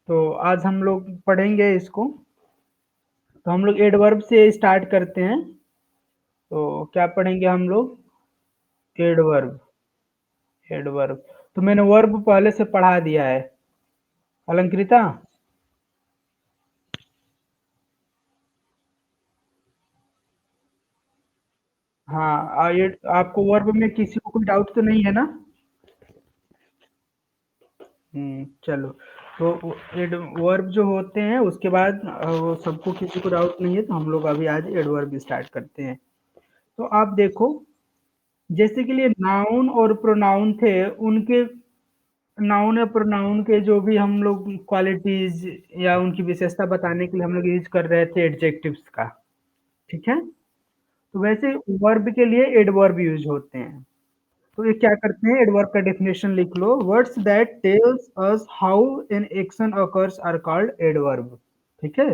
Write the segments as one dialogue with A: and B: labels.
A: तो आज हम लोग पढ़ेंगे इसको। तो हम लोग एडवर्ब से स्टार्ट करते हैं। तो क्या पढ़ेंगे हम लोग? एडवर्ब। एडवर्ब तो मैंने वर्ब पहले से पढ़ा दिया है। अलंकृता। हाँ, ये आपको वर्ब में किसी को कोई डाउट तो नहीं है ना? चलो। तो एडवर्ब जो होते हैं उसके बाद वो सबको किसी को डाउट नहीं है, तो हम लोग अभी आज एडवर्ब स्टार्ट करते हैं। तो आप देखो, जैसे कि लिए नाउन और प्रोनाउन थे, उनके नाउन या प्रोनाउन के जो भी हम लोग क्वालिटीज या उनकी विशेषता बताने के लिए हम लोग यूज कर रहे थे एडजेक्टिव्स का। ठीक है। तो वैसे वर्ब के लिए एडवर्ब यूज होते हैं। तो ये क्या करते हैं, एडवर्ब का डेफिनेशन लिख लो। Words that tells us how an action occurs are called adverb. ठीक है।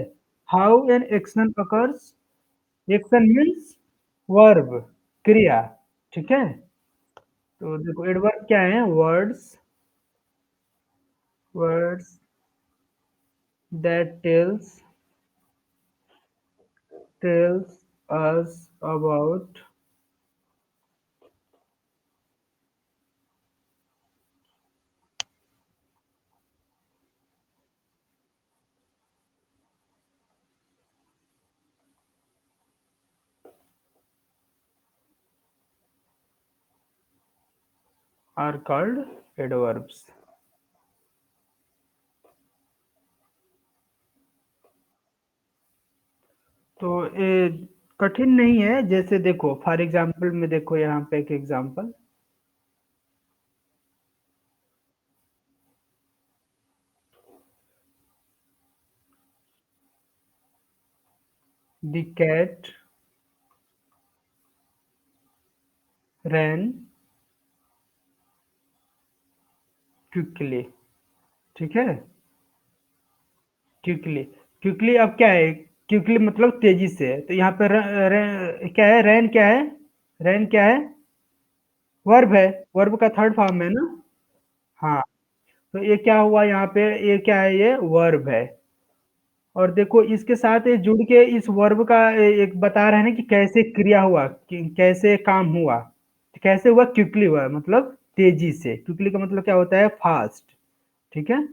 A: How an action occurs. Action means verb, क्रिया। ठीक है। तो देखो एडवर्ब क्या है? Words, words that tells us about are called adverbs। तो ये कठिन नहीं है। जैसे देखो फॉर एग्जांपल में देखो, यहाँ पे एक example. The cat ran quickly. ठीक है। क्विकली। क्विकली अब क्या है? क्विकली मतलब तेजी से। तो यहाँ पे क्या है? रैन क्या है? रैन क्या है? वर्ब है। वर्ब का थर्ड फॉर्म है ना? हाँ। तो ये क्या हुआ यहाँ पे? ये क्या है? ये वर्ब है। और देखो इसके साथ ये जुड़ के इस वर्ब का एक बता रहे हैं ना कि कैसे क्रिया हुआ, कि कैसे काम हुआ। कैसे हुआ? क्विकली हुआ, मतलब तेजी से। क्विकली का मतलब क्या होता है? फास्ट। ठीक है।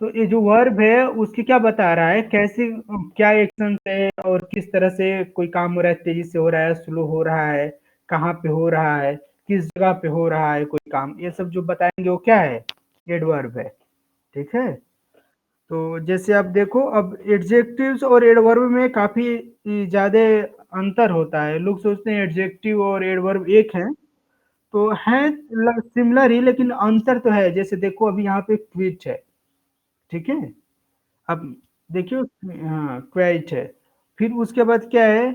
A: तो ये जो वर्ब है उसकी क्या बता रहा है, कैसे क्या एक्शन है और किस तरह से कोई काम हो रहा है, तेजी से हो रहा है, स्लो हो रहा है, कहाँ पे हो रहा है, किस जगह पे हो रहा है कोई काम, ये सब जो बताएंगे वो क्या है? एडवर्ब है। ठीक है। तो जैसे आप देखो, अब एडजेक्टिव्स और एडवर्ब में काफी ज्यादा अंतर होता है। लोग सोचते हैं एडजेक्टिव और एडवर्ब एक है। तो है सिमिलर ही, लेकिन अंतर तो है। जैसे देखो अभी यहाँ पे क्विट है। ठीक है। अब देखियो, हाँ क्वाइट है। फिर उसके बाद क्या है?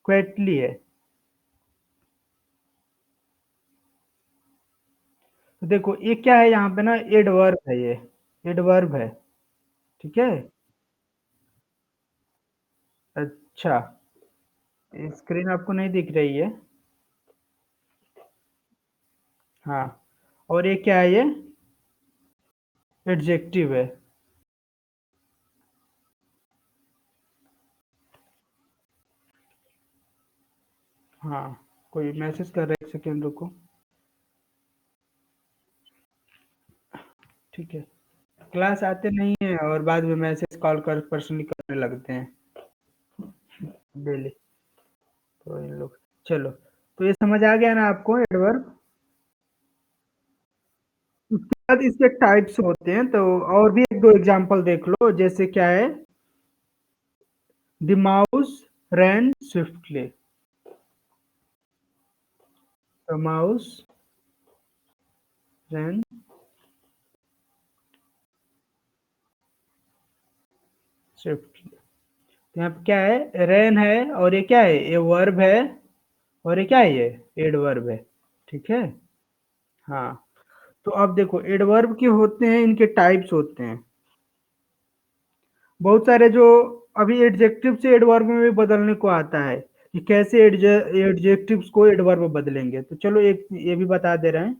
A: क्वाइटली है। तो देखो ये क्या है यहाँ पे ना? एडवर्ब है ये। एडवर्ब है। ठीक है। अच्छा। स्क्रीन आपको नहीं दिख रही है? हाँ। और ये क्या है? ये एडजेक्टिव है। हाँ। कोई मैसेज कर रहा है, एक सेकेंड रुको। ठीक है। क्लास आते नहीं है और बाद में मैसेज कॉल कर पर्सनली करने लगते हैं डेली। तो इन लोग, चलो। तो ये समझ आ गया ना आपको एडवर्ब? उसके बाद इसके टाइप्स होते हैं। तो और भी एक दो एग्जांपल देख लो। जैसे क्या है? The mouse ran swiftly. The mouse ran swiftly. तो यहाँ पे क्या है? रैन है और ये क्या है? ये वर्ब है। और ये क्या है? ये एडवर्ब है। ठीक है। हाँ। तो अब देखो एडवर्ब के होते हैं, इनके टाइप्स होते हैं बहुत सारे। जो अभी एडजेक्टिव से एडवर्ब में भी बदलने को आता है, कि कैसे एडजेक्टिव्स को एडवर्ब में बदलेंगे। तो चलो एक ये भी बता दे रहे हैं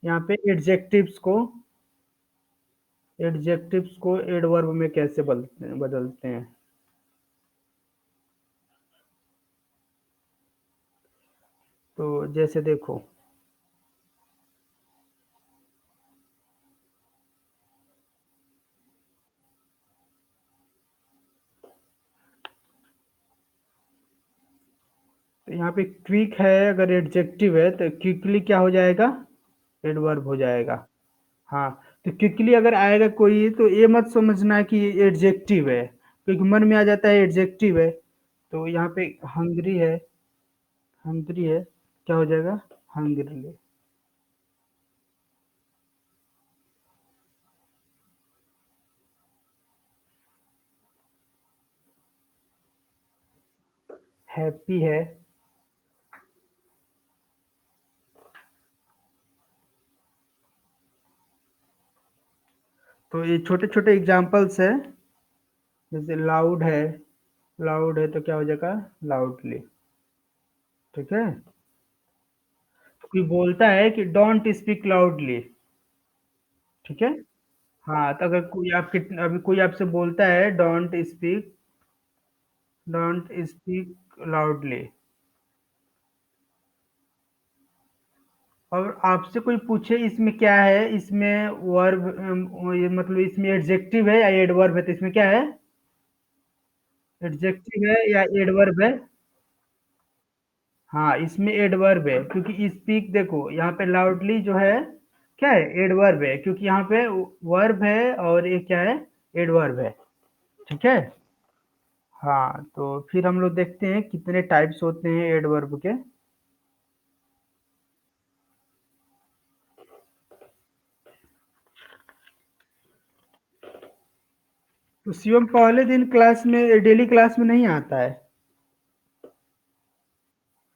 A: यहाँ पे एडजेक्टिव्स को। एडजेक्टिव्स को एडवर्ब में कैसे बदलते हैं? तो जैसे देखो, तो यहाँ पे क्विक है, अगर एडजेक्टिव है तो क्विकली क्या हो जाएगा? एडवर्ब हो जाएगा। हाँ, तो क्विकली अगर आएगा कोई तो ये मत समझना कि ये एडजेक्टिव है, क्योंकि मन में आ जाता है एडजेक्टिव है। तो यहाँ पे हंग्री है, हंग्री है, क्या हो जाएगा? हंग्री। हैप्पी है। तो ये छोटे छोटे एग्जाम्पल्स है। जैसे लाउड है, लाउड है तो क्या हो जाएगा? लाउडली। ठीक है। कोई बोलता है कि डोंट स्पीक लाउडली। ठीक है। हाँ, तो अगर कोई आपके अभी कोई आपसे बोलता है डोंट स्पीक लाउडली, और आपसे कोई पूछे इसमें क्या है, इसमें वर्ब, ये मतलब इसमें एडजेक्टिव है या एडवर्ब है, तो इसमें क्या है? एडजेक्टिव है या एडवर्ब है? हाँ, इसमें एडवर्ब है, क्योंकि स्पीक देखो यहाँ पे लाउडली जो है क्या है? एडवर्ब है, क्योंकि यहाँ पे वर्ब है और ये क्या है? एडवर्ब है। ठीक है। हाँ, तो फिर हम लोग देखते हैं कितने टाइप्स होते हैं एडवर्ब के। तो शिवम पहले दिन क्लास में, डेली क्लास में नहीं आता है।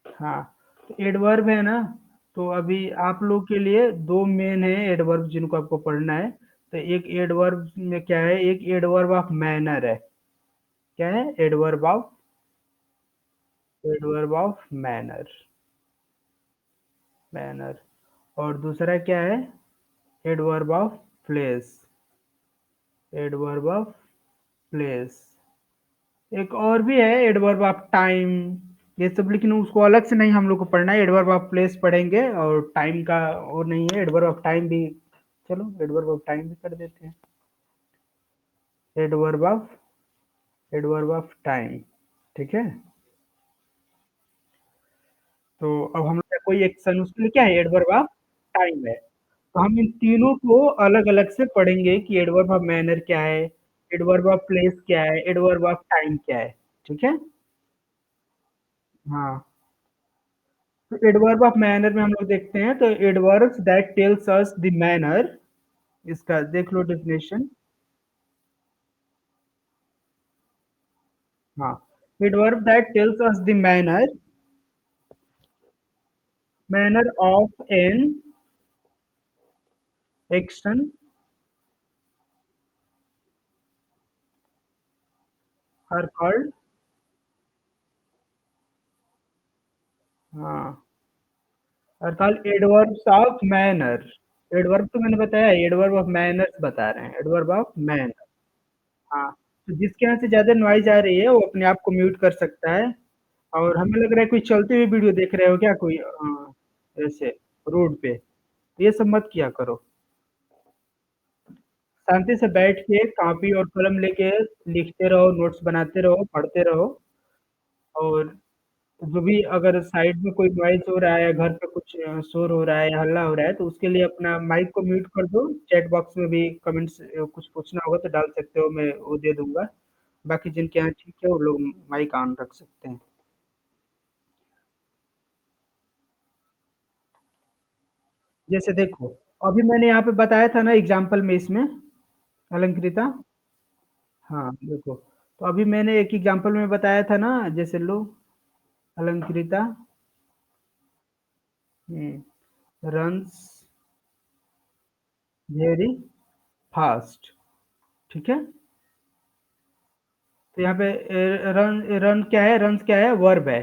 A: हाँ, तो एडवर्ब है ना, तो अभी आप लोग के लिए दो मेन है एडवर्ब जिनको आपको पढ़ना है। तो एक एडवर्ब में क्या है? एक एडवर्ब ऑफ मैनर है। क्या है? Adverb of manner, manner. और दूसरा क्या है? Adverb of place, adverb of place. एक और भी है एडवर्ब ऑफ टाइम। ये सब लेकिन उसको अलग से नहीं हम लोग को पढ़ना है, एडवर्ब ऑफ प्लेस पढ़ेंगे, और टाइम का और नहीं है, एडवर्ब ऑफ टाइम भी। चलो एडवर्ब ऑफ टाइम भी कर देते हैं। Adverb of adverb of time. ठीक है। तो अब हम लोग का कोई एक्शन उसके लिए क्या है? एडवर्ब ऑफ टाइम है। तो हम इन तीनों को अलग अलग से पढ़ेंगे कि एडवर्ब ऑफ मैनर क्या है, एडवर्ब ऑफ प्लेस क्या है, एडवर्ब ऑफ टाइम क्या है। ठीक है। हाँ, तो एडवर्ब ऑफ मैनर में हम लोग देखते हैं, तो adverbs that tells us the manner, इसका देख लो डेफिनेशन। हाँ, adverb that tells us the manner, manner of an action are called. हाँ, are called adverbs of manner. Adverb तो मैंने बताया, एडवर्ब ऑफ मैनर्स बता रहे हैं, एडवर्ब ऑफ मैनर। हाँ, तो जिसके यहाँ से ज्यादा नॉइज आ रही है वो अपने आप को म्यूट कर सकता है। और हमें लग रहा है कोई चलते हुए वीडियो देख रहे हो क्या, कोई ऐसे रोड पे? ये सब मत किया करो। शांति से बैठ के कॉपी और कलम लेके लिखते रहो, नोट्स बनाते रहो, पढ़ते रहो। और जो भी अगर साइड में कोई नॉइज हो रहा है, घर पे कुछ शोर हो रहा है या हल्ला हो रहा है, तो उसके लिए अपना माइक को म्यूट कर दो। चैट बॉक्स में भी कमेंट्स, कुछ पूछना होगा तो डाल सकते हो, मैं वो दे दूंगा। बाकी जिनके यहाँ ठीक है वो लोग माइक ऑन रख सकते हैं। जैसे देखो, अभी मैंने यहाँ पे बताया था ना एग्जाम्पल में, इसमें अलंकृता। हाँ देखो, तो अभी मैंने एक एग्जाम्पल में बताया था ना, जैसे लो, अलंकृता रन्स वेरी फास्ट। ठीक है। तो यहाँ पे रन, रन क्या है? रन क्या है? वर्ब है।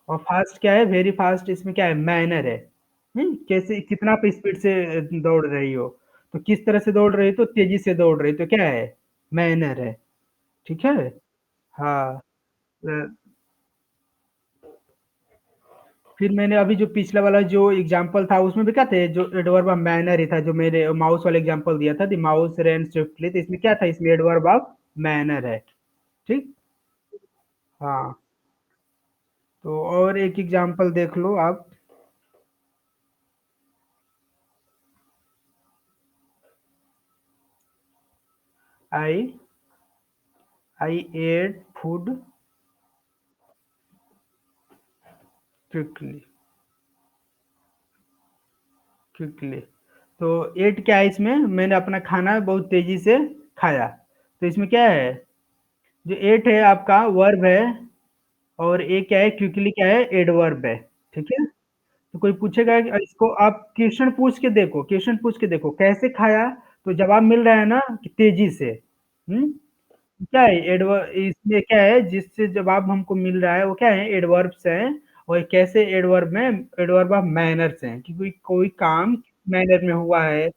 A: और फास्ट क्या है? Very fast. इसमें क्या है? मैनर है। कैसे, कितना पे स्पीड से दौड़ रही हो। तो किस तरह से दौड़ रही है? तो तेज़ी से दौड़ रही है, तो क्या है? मैनर है, ठीक है? हाँ, फिर मैंने अभी जो पिछला वाला जो एग्ज़ाम्पल था उसमें भी क्या थे जो एडवर्ब ऑफ मैनर ही था जो मैंने माउस वाला एग्ज़ाम्पल दिया था, द माउस रैन स्विफ्टली तो इसमें क्या था? इसमें एडवर्ब ऑफ मैनर है, ठीक? हाँ, तो और एक एग्ज़ाम्पल देख लो आप। आई आई एट फूड क्विकली क्विकली तो एट क्या है इसमें? मैंने अपना खाना बहुत तेज़ी से खाया। तो इसमें क्या है? जो एट है आपका वर्ब है और ए क्या है? क्विकली क्या है? एडवर्ब है, ठीक है? तो कोई पूछेगा कि इसको आप क्वेश्चन पूछ के देखो कैसे खाया? तो जवाब मिल रहा है ना कि तेज़ी से। हुँ? क्या है इसमें क्या है जिससे जवाब हमको मिल रहा है वो क्या है? एडवर्ब्स हैं और कैसे एडवर्ब में एडवर्ब ऑफ मैनर्स हैं कि कोई कोई काम मैनर में हुआ है,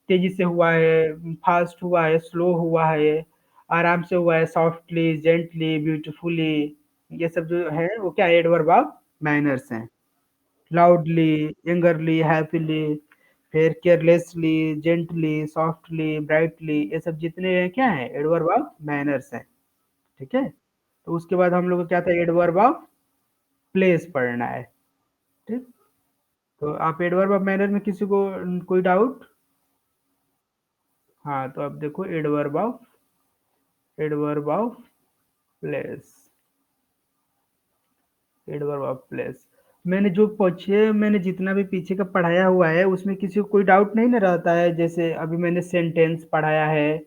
A: तेज़ी से हुआ है, फ़ास्ट हुआ है, स्लो हुआ है, आराम से हुआ है, सॉफ्टली, जेंटली, ब्यूटीफुली ये सब जो है वो क्या है? एडवर्ब ऑफ मैनर्स हैं। लाउडली, एंगरली, हैपीली, फिर केयरलेसली, जेंटली, सॉफ्टली, ब्राइटली ये सब जितने हैं क्या हैं? एडवर्ब ऑफ मैनर्स हैं, ठीक है? तो उसके बाद हम लोग को क्या था? एडवर्ब ऑफ प्लेस पढ़ना है, ठीक? तो आप एडवर्ब ऑफ मैनर में किसी को कोई डाउट? हाँ, तो अब देखो adverb of place adverb of place मैंने जितना भी पीछे का पढ़ाया हुआ है उसमें किसी को कोई डाउट नहीं ना रहता है जैसे अभी मैंने सेंटेंस पढ़ाया है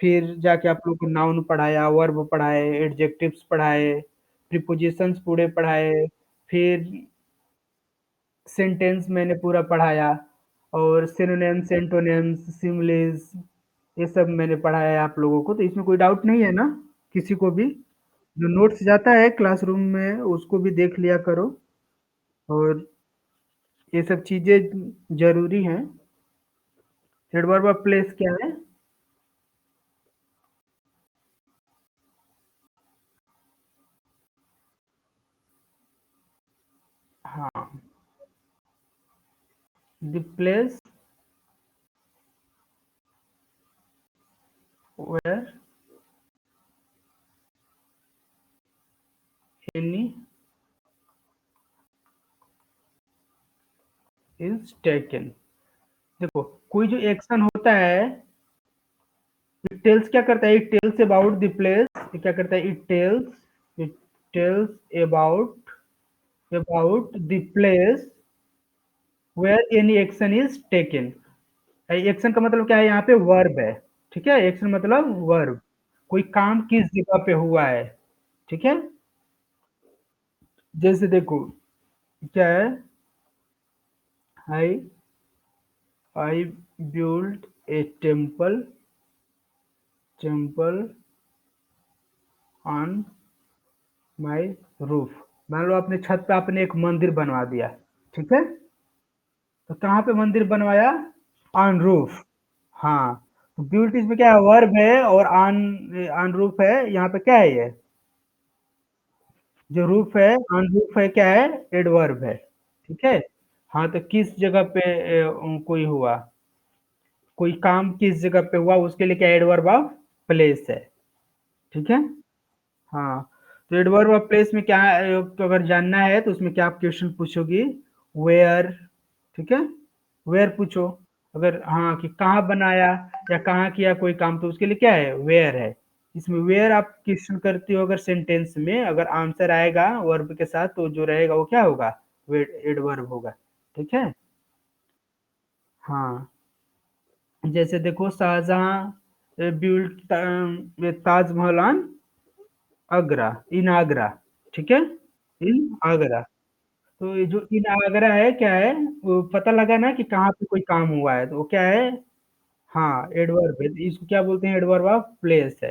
A: फिर जाके आप लोग को नाउन पढ़ाया वर्ब पढ़ाए एडजेक्टिव्स पढ़ाए प्रीपोजिशंस पूरे पढ़ाए फिर सेंटेंस मैंने पूरा पढ़ाया और सिनोनिम्स एंटोनिम्स सिमिलीज ये सब मैंने पढ़ाया है आप लोगों को तो इसमें कोई डाउट नहीं है ना किसी को भी जो नोट्स जाता है क्लासरूम में उसको भी देख लिया करो और ये सब चीज़ें ज़रूरी हैं। एडवर्ब ऑफ प्लेस क्या है? हाँ, the place where any is taken. देखो कोई जो एक्शन होता है इट टेल्स क्या करता है it tells about the place क्या करता है it tells about the place where any action is taken. Action का मतलब क्या है यहाँ पे वर्ब है ठीक है एक्शन मतलब वर्ब कोई काम किस जगह पे हुआ है ठीक है जैसे देखो क्या है I I build a temple on my roof मान लो अपने छत पे आपने एक मंदिर बनवा दिया ठीक है तो कहाँ पे मंदिर बनवाया ऑन रूफ हाँ तो बिल्ट इसमें क्या है वर्ब है और ऑन ऑन रूफ है यहाँ पे क्या है ये जो रूफ है ऑन रूफ है क्या है एडवर्ब है ठीक है हाँ तो किस जगह पे कोई हुआ कोई काम किस जगह पे हुआ उसके लिए क्या एडवर्ब ऑफ प्लेस है ठीक है हाँ तो एडवर्ब ऑफ प्लेस में क्या तो अगर जानना है तो उसमें क्या आप क्वेश्चन पूछोगी वेयर ठीक है वेयर पूछो अगर हाँ कि कहाँ बनाया या कहाँ किया कोई काम तो उसके लिए क्या है वेयर है इसमें वेयर आप क्वेश्चन करती हो अगर सेंटेंस में अगर आंसर आएगा वर्ब के साथ तो जो रहेगा वो क्या होगा एडवर्ब होगा ठीक है हाँ जैसे देखो शाहजहां बिल्ड ताजमहल ऑन आगरा इन आगरा ठीक है इन आगरा तो ये जो इन आगरा है क्या है वो पता लगा ना कि कहाँ पे कोई काम हुआ है तो वो क्या है हाँ एडवर्ब है तो इसको क्या बोलते हैं एडवर्ब ऑफ प्लेस है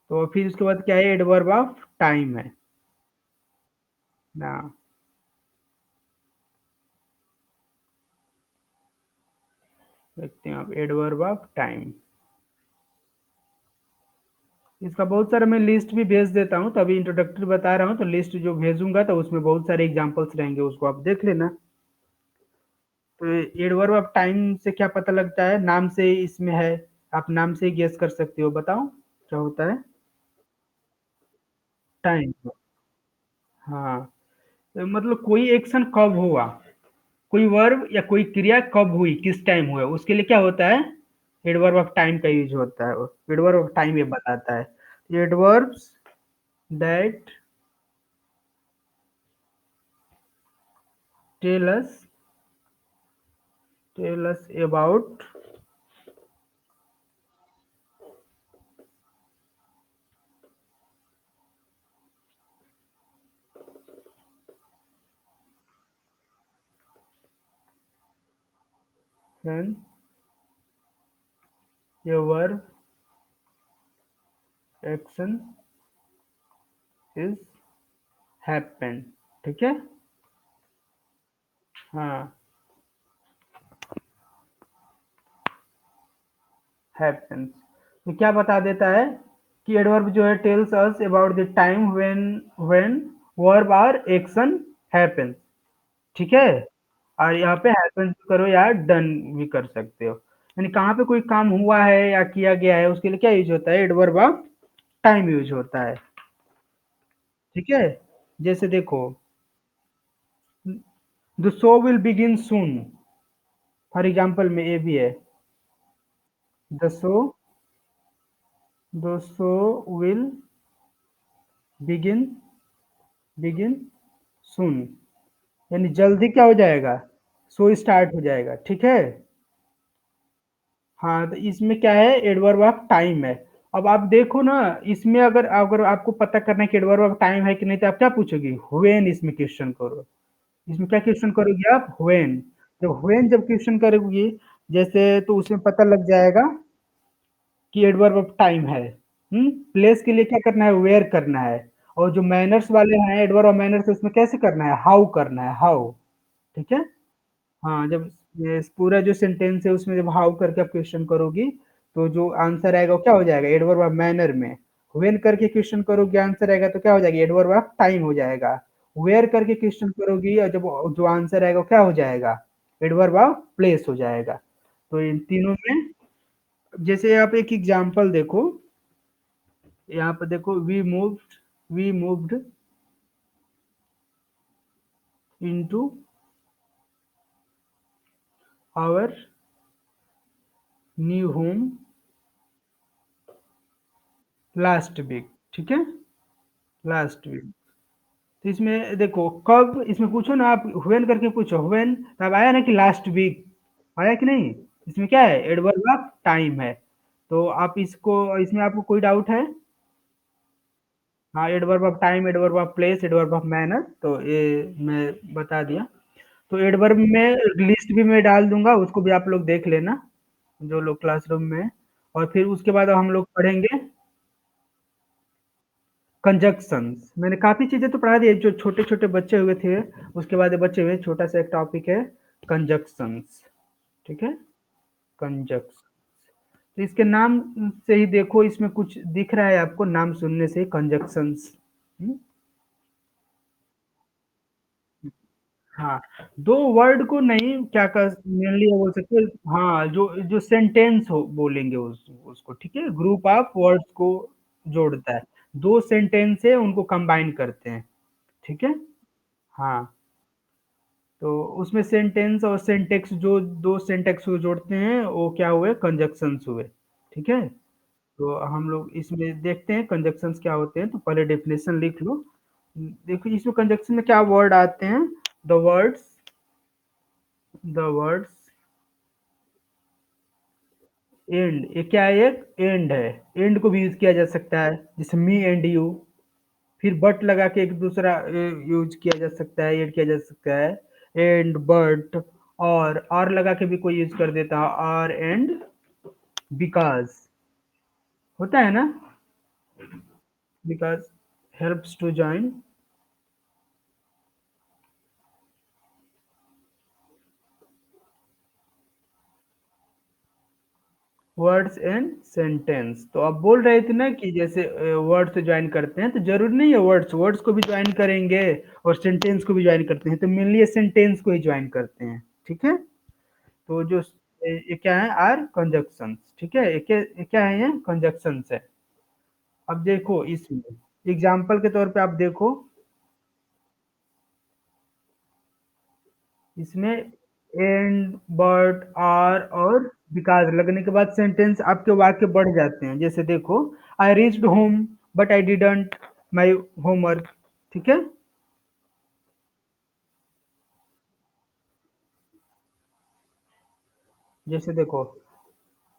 A: तो फिर उसके बाद क्या है एडवर्ब ऑफ टाइम है ना देखते हैं आप एडवर्ब ऑफ टाइम। इसका बहुत सारा मैं लिस्ट भी भेज देता हूँ, तो अभी इंट्रोडक्टरी बता रहा हूँ, तो लिस्ट जो भेजूंगा तो उसमें बहुत सारे एग्जांपल्स रहेंगे, उसको आप देख लेना। तो एडवर्ब ऑफ टाइम से क्या पता लगता है, नाम से ही इसमें है, आप नाम से ही गेस कर सकते हो। बताओ क्या होता है? टाइम। हाँ, तो मतलब कोई एक्शन कब हुआ, कोई वर्ब या कोई क्रिया कब हुई, किस टाइम हुआ, उसके लिए क्या होता है, एडवर्ब ऑफ टाइम का यूज होता है। एडवर्ब ऑफ टाइम ये बताता है, adverbs that tell us about when a verb action is happen. ठीक है। हाँ, हैपेंस। तो क्या बता देता है कि एडवर्ब जो है tells us about the time when verb or action happens. ठीक है। और यहाँ पे हैपेंस करो या डन भी कर सकते हो, यानी कहाँ पे कोई काम हुआ है या किया गया है, उसके लिए क्या यूज होता है, एडवर्ब ऑफ टाइम यूज होता है। ठीक है। जैसे देखो, the show will begin soon, for example में ये भी है, the show the show will begin begin soon, यानी जल्दी क्या हो जाएगा, शो स्टार्ट हो जाएगा। ठीक है। हाँ, तो इसमें क्या है, एडवर्ब ऑफ टाइम है। अब आप देखो ना, इसमें अगर अगर आपको पता करना है कि एडवर्ब ऑफ टाइम है कि नहीं, तो आप क्या पूछोगे, व्हेन, इसमें क्वेश्चन करो। इसमें क्या क्वेश्चन करोगे आप, व्हेन। जब क्वेश्चन करोगे जैसे, तो उसमें पता लग जाएगा कि एडवर्ब ऑफ टाइम है। प्लेस के लिए क्या करना है, वेयर करना है। और जो मैनर्स वाले हैं, एडवर्ब ऑफ मैनर्स, उसमें कैसे करना है, हाउ करना है, हाउ। ठीक है। हाँ, जब ये पूरा जो सेंटेंस है उसमें जब हाउ करके आप क्वेश्चन करोगी, तो जो आंसर आएगा वो क्या हो जाएगा, एडवर्ब ऑफ मैनर में। व्हेन करके क्वेश्चन करोगे, आंसर आएगा तो क्या हो जाएगा, एडवर्ब ऑफ टाइम हो जाएगा। वेयर करके क्वेश्चन करोगी और जब जो आंसर आएगा वो क्या हो जाएगा, एडवर्ब ऑफ प्लेस हो जाएगा। तो इन तीनों में, जैसे आप एक एग्जांपल देखो, यहाँ पे देखो, we moved into our new home last week. ठीक है, लास्ट वीक। तो इसमें देखो, कब, इसमें पूछो ना आप, व्हेन करके पूछो, व्हेन, तब आया ना कि लास्ट वीक, आया कि नहीं। इसमें क्या है, एडवर्ब ऑफ टाइम है। तो आप इसको, इसमें आपको कोई डाउट है? हाँ, adverb of time, adverb of place, adverb of manner, तो ये मैं बता दिया। तो एडवर्ब में लिस्ट भी मैं डाल दूंगा, उसको भी आप लोग देख लेना, जो लोग क्लासरूम में हैं। और फिर उसके बाद हम लोग पढ़ेंगे कंजक्शंस। मैंने काफ़ी चीज़ें तो पढ़ा दी है, जो छोटे-छोटे बच्चे हुए थे, उसके बाद ये बचे हुए छोटा-सा एक टॉपिक है, कंजक्शंस। ठीक है? कंजक्स। तो इसके नाम से ही देखो, इसमें कुछ दिख रहा है आपको, नाम सुनने से, कंजक्शंस। हुँ? हाँ, 2 वर्ड को नहीं, क्या कर मेनली बोल सकते हैं, हाँ, जो जो सेंटेंस हो बोलेंगे उसको, ठीक है? ग्रुप ऑफ वर्ड्स को जोड़ता है। 2 सेंटेंस है, उनको कंबाइन करते हैं। ठीक है? हाँ, तो उसमें सेंटेंस और सिंटैक्स, जो 2 सिंटैक्स को जोड़ते हैं, वो क्या हुए, कंजक्शंस हुए। ठीक है? तो हम लोग इसमें देखते हैं कंजक्शंस क्या होते हैं, तो पहले डेफिनेशन लिख लो। देखो, इसमें कंजक्शन में क्या वर्ड आते हैं, the words the words and, ये क्या है, एक एंड है। एंड को भी यूज किया जा सकता है, जैसे मी एंड यू। फिर बट लगा के एक दूसरा यूज किया जा सकता है, ऐड किया जा सकता है, एंड, बट। और लगा के भी कोई यूज कर देता है, और एंड, बिकॉज, होता है ना, because helps to join. Words and sentence तो आप बोल रहे थे ना कि जैसे वर्ड से ज्वाइन करते हैं तो जरूरी नहीं है वर्ड्स वर्ड्स को भी ज्वाइन करेंगे और सेंटेंस को भी ज्वाइन करते हैं तो मेनली सेंटेंस को ही ज्वाइन करते हैं ठीक है तो जो ये क्या है आर कंजक्शंस ठीक है ये क्या है ये कंजक्शंस है अब देखो इसमें एग्जाम्पल के तौर पे आप देखो इसमें एंड बट आर और बिकॉज लगने के बाद सेंटेंस आपके वाक्य बढ़ जाते हैं जैसे देखो I reached home but I didn't my homework ठीक है जैसे देखो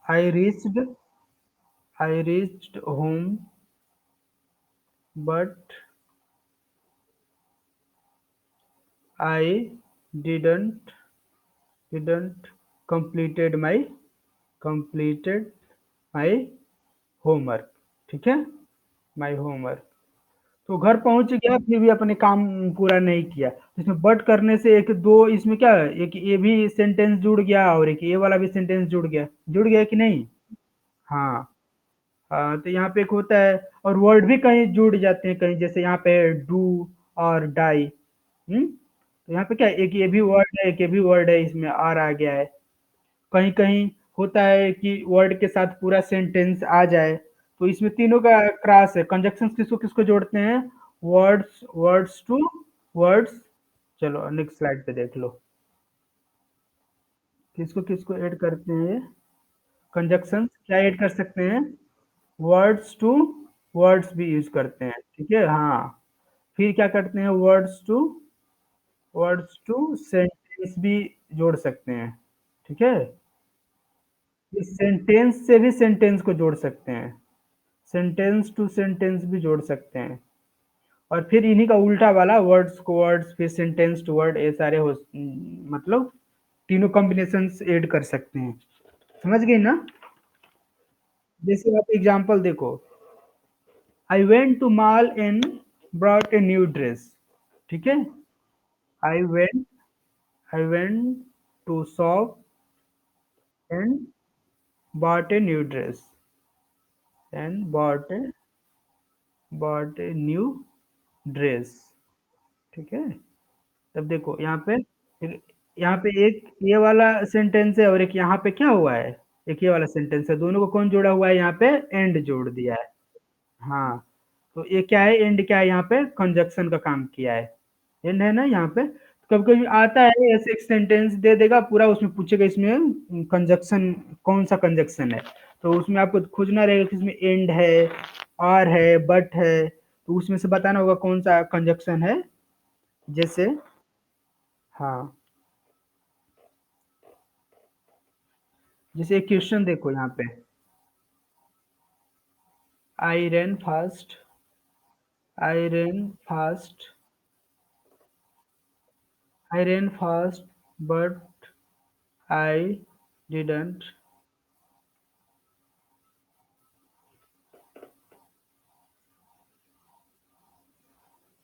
A: I reached home but I didn't didn't completed my completed my homework ठीक है माई होमवर्क तो घर पहुंच गया फिर भी अपने काम पूरा नहीं किया तो इसमें बट करने से एक दो इसमें क्या है एक ये भी सेंटेंस जुड़ गया और एक ये वाला भी सेंटेंस जुड़ गया कि नहीं हाँ तो यहाँ पे एक होता है और वर्ड भी कहीं जुड़ जाते हैं कहीं जैसे यहाँ पे डू और डाई तो यहाँ पे क्या है, एक ये भी वर्ड है एक ये भी वर्ड है इसमें आर आ गया है कहीं कहीं होता है कि वर्ड के साथ पूरा सेंटेंस आ जाए तो इसमें तीनों का क्रॉस है कंजक्शंस किसको किसको जोड़ते हैं वर्ड्स वर्ड्स टू वर्ड्स चलो नेक्स्ट स्लाइड पे देख लो किसको किसको ऐड करते हैं ये कंजक्शंस क्या ऐड कर सकते हैं वर्ड्स टू वर्ड्स भी यूज करते हैं ठीक है हाँ फिर क्या करते हैं वर्ड्स टू सेंटेंस भी जोड़ सकते हैं ठीक है इस सेंटेंस से भी सेंटेंस को जोड़ सकते हैं सेंटेंस टू सेंटेंस भी जोड़ सकते हैं और फिर इन्हीं का उल्टा वाला वर्ड्स को वर्ड्स फिर सेंटेंस टू वर्ड ये सारे हो मतलब तीनों कॉम्बिनेशंस ऐड कर सकते हैं समझ गई ना जैसे आप एग्जांपल देखो I went to mall and brought a new dress ठीक है I went I went to shop and bought a new dress and bought a new dress ठीक है तब देखो यहाँ पे यहाँ पे एक ये वाला सेंटेंस है और एक यहाँ पे क्या हुआ है एक ये वाला सेंटेंस है दोनों को कौन जोड़ा हुआ है यहाँ पे एंड जोड़ दिया है हाँ तो ये क्या है एंड क्या है यहाँ पे कंजक्शन का काम किया है एंड है ना यहाँ पे कभी कभी आता है ऐसे एक सेंटेंस दे देगा पूरा उसमें पूछेगा इसमें कंजक्शन कौन सा कंजक्शन है तो उसमें आपको खोजना रहेगा कि इसमें एंड है आर है बट है तो उसमें से बताना होगा कौन सा कंजक्शन है जैसे हाँ जैसे एक क्वेश्चन देखो यहाँ पे I run fast I run fast I run fast but I didn't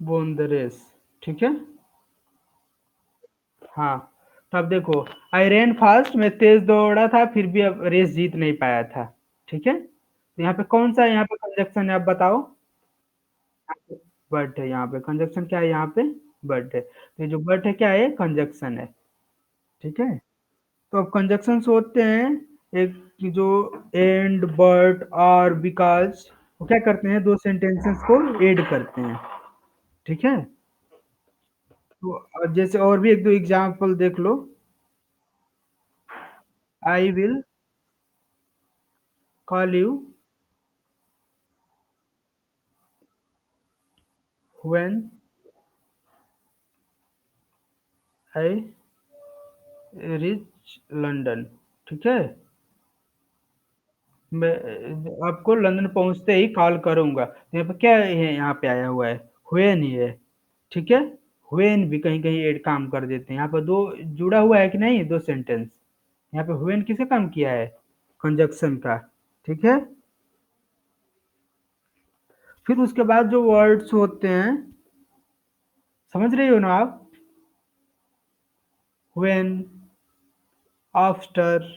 A: won the race ठीक है हाँ तो अब देखो आई रैन फास्ट मैं तेज दौड़ा था फिर भी अब रेस जीत नहीं पाया था ठीक है तो यहाँ पे कौन सा यहाँ पे कंजक्शन है आप बताओ बट है यहाँ पे कंजक्शन क्या है यहाँ पे बट है तो ये जो बट है क्या है कंजक्शन है ठीक है तो अब कंजक्शन होते हैं एक कि जो एंड बट और बिकॉज वो क्या करते हैं दो सेंटेंसेस को ऐड करते हैं ठीक है तो अब जैसे और भी एक दो एग्जांपल देख लो I will call you when I reach London ठीक है मैं आपको लंदन पहुंचते ही कॉल करूंगा तो यहाँ पे क्या है यहाँ पे आया हुआ है व्हेन ही है ठीक है व्हेन भी कहीं कहीं एड काम कर देते हैं यहाँ पर दो जुड़ा हुआ है कि नहीं दो सेंटेंस यहाँ पे व्हेन किसे काम किया है कंजक्शन का ठीक है फिर उसके बाद जो वर्ड्स होते हैं समझ रही हो ना आप when after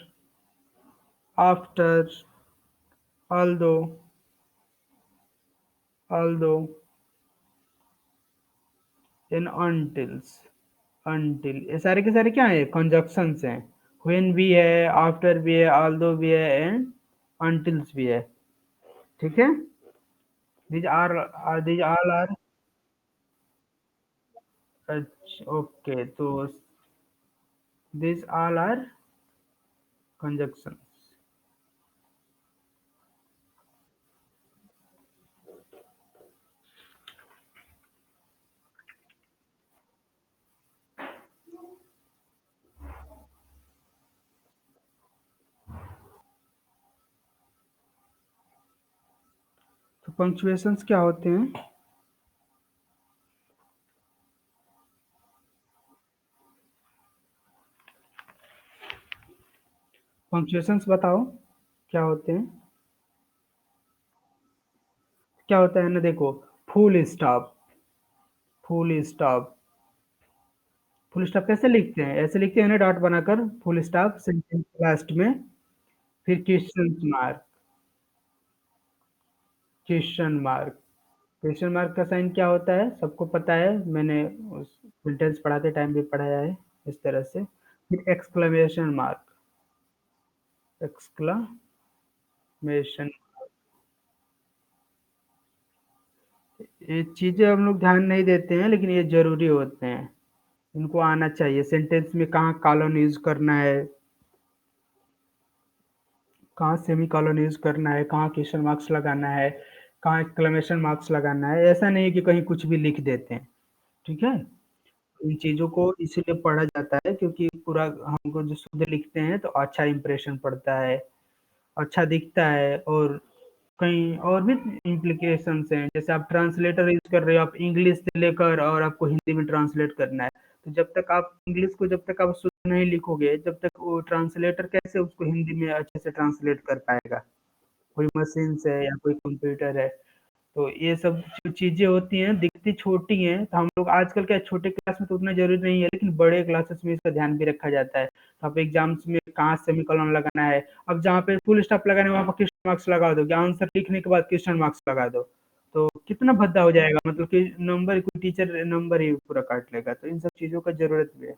A: after, although, although, in until's, until, ये सारे के सारे क्या है, कंजक्शंस हैं। when भी है, after भी है, although भी है एंड untils भी है। ठीक है, these all are, अच्छा ओके, तो these all are conjunctions। तो पंक्चुएशंस क्या होते हैं? पंक्चुएशंस बताओ क्या होते हैं? क्या होता है ना, देखो, full stop, full stop, full stop कैसे लिखते हैं? ऐसे लिखते हैं ना, डॉट बनाकर, फुल स्टॉप सेंटेंस के लास्ट में, फिर question mark, question mark, question mark का साइन क्या होता है सबको पता है, मैंने उस सेंटेंस पढ़ाते टाइम भी पढ़ाया है इस तरह से। फिर एक्सक्लेमेशन मार्क, एक्सक्लेमेशन, ये चीजें हम लोग ध्यान नहीं देते हैं लेकिन ये जरूरी होते हैं, इनको आना चाहिए। सेंटेंस में कहाँ कॉलन यूज करना है, कहाँ सेमी कॉलन यूज करना है, कहाँ क्वेश्चन मार्क्स लगाना है, कहाँ एक्सक्लेमेशन मार्क्स लगाना है। ऐसा नहीं कि कहीं कुछ भी लिख देते हैं। ठीक है, इन चीजों को इसीलिए पढ़ा जाता है क्योंकि पूरा हमको जो शुद्ध लिखते हैं तो अच्छा इंप्रेशन पड़ता है, अच्छा दिखता है। और कहीं और भी इम्प्लीकेशंस हैं, जैसे आप ट्रांसलेटर यूज कर रहे हो, आप इंग्लिश से लेकर और आपको हिंदी में ट्रांसलेट करना है, तो जब तक आप इंग्लिश को जब तक आप शुद्ध नहीं लिखोगे, जब तक वो ट्रांसलेटर कैसे उसको हिंदी में अच्छे से ट्रांसलेट कर पाएगा? कोई मशीन से या कोई कंप्यूटर है। तो ये सब जो चीजें होती हैं दिखती छोटी हैं, तो हम लोग आजकल क्या, छोटे क्लास में तो उतना जरूरी नहीं है लेकिन बड़े क्लासेस में इसका ध्यान भी रखा जाता है। तो आप एग्जाम्स में कहाँ सेमीकोलन लगाना है, अब जहाँ पे फुल स्टॉप लगाने वहां पर क्वेश्चन मार्क्स लगा दो, आंसर लिखने के बाद क्वेश्चन मार्क्स लगा दो, तो कितना भद्दा हो जाएगा, मतलब कि नंबर, कोई टीचर नंबर ही पूरा काट लेगा। तो इन सब चीजों का जरूरत भी है।